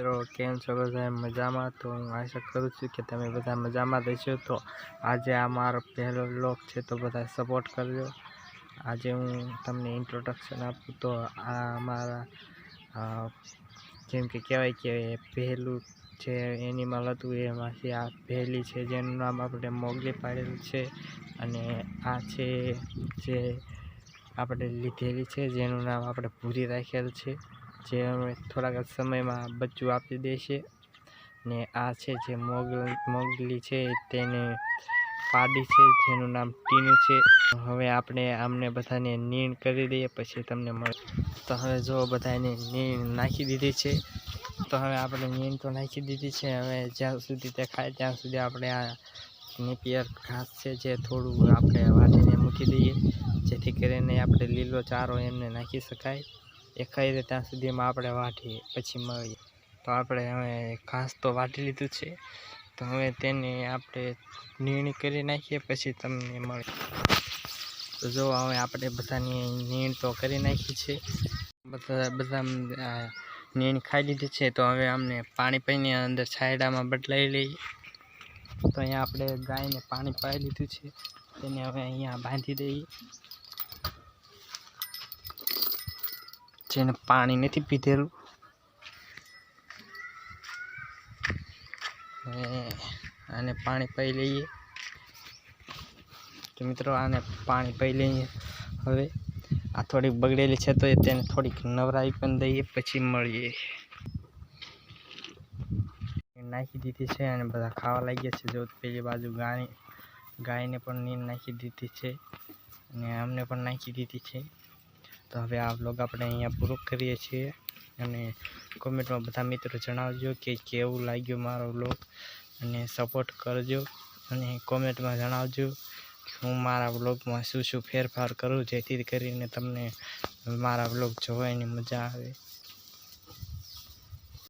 મિત્રો કેમ છો બધા મજામાં? તો હું આશા કરું છું કે તમે બધા મજામાં રહેશો। તો આજે આ મારો પહેલો વ્લોગ છે, તો બધા સપોર્ટ કરજો। આજે હું તમને ઇન્ટ્રોડક્શન આપું તો આ અમારા જેમ કે કહેવાય કે પહેલું જે એનિમલ હતું એમાંથી આ પહેલી છે, જેનું નામ આપણે મોગલી પાડેલું છે। અને આ છે જે આપણે લીધેલી છે, જેનું નામ આપણે ભૂરી રાખેલ છે, જે અમે થોડાક સમયમાં બચ્ચું આપી દેશે। ને આ છે જે મોગલી છે તેને પાડી છે, જેનું નામ ટીનું છે। હવે આપણે આમને બધાને નીણ કરી દઈએ, પછી તમને મળે। તો હવે જો બધાને નીણ નાખી દીધી છે, તો હવે આપણે નીણ તો નાખી દીધી છે। હવે જ્યાં સુધી તે ખાય ત્યાં સુધી આપણે આ નેપિયર ઘાસ છે જે થોડું આપણે વાટીને મૂકી દઈએ, જેથી કરીને આપણે લીલો ચારો એમને નાખી શકાય। એ ખાઈ દે ત્યાં સુધીમાં આપણે વાટીએ, પછી મળીએ। તો આપણે હવે ઘાસ તો વાટી લીધું છે, તો હવે તેને આપણે નીણ કરી નાખીએ, પછી તમને મળે। તો જો હવે આપણે બધાની નીણ તો કરી નાખી છે, બધા નીણ ખાઈ લીધી છે। તો હવે અમને પાણી પીને અંદર છાયડામાં બદલાઈ લઈએ। તો અહીંયા આપણે ગાયને પાણી પાઈ લીધું છે, તેને હવે અહીંયા બાંધી દઈએ। જેને પાણી નથી પીધેલું આને પાણી પાઈ લઈએ। તો મિત્રો આને પાણી પાઈ લઈએ। હવે આ થોડીક બગડેલી છે, તો તેને થોડીક નવરાવી પણ દઈએ, પછી મળીએ। નાખી દીધી છે અને બધા ખાવા લાગ્યા છે। જો પેલી બાજુ ગાયને પણ નીણ નાખી દીધી છે, અને અમને પણ નાખી દીધી છે। તો હવે આ વ્લોગ આપણે અહીંયા પૂરો કરીએ છીએ, અને કોમેન્ટમાં બધા મિત્રો જણાવજો કે કેવું લાગ્યું મારો વ્લોગ, અને સપોર્ટ કરજો। અને કોમેન્ટમાં જણાવજો કે હું મારા વ્લોગમાં શું ફેરફાર કરું, જેથી કરીને તમને મારા વ્લોગ જોવાની મજા આવે।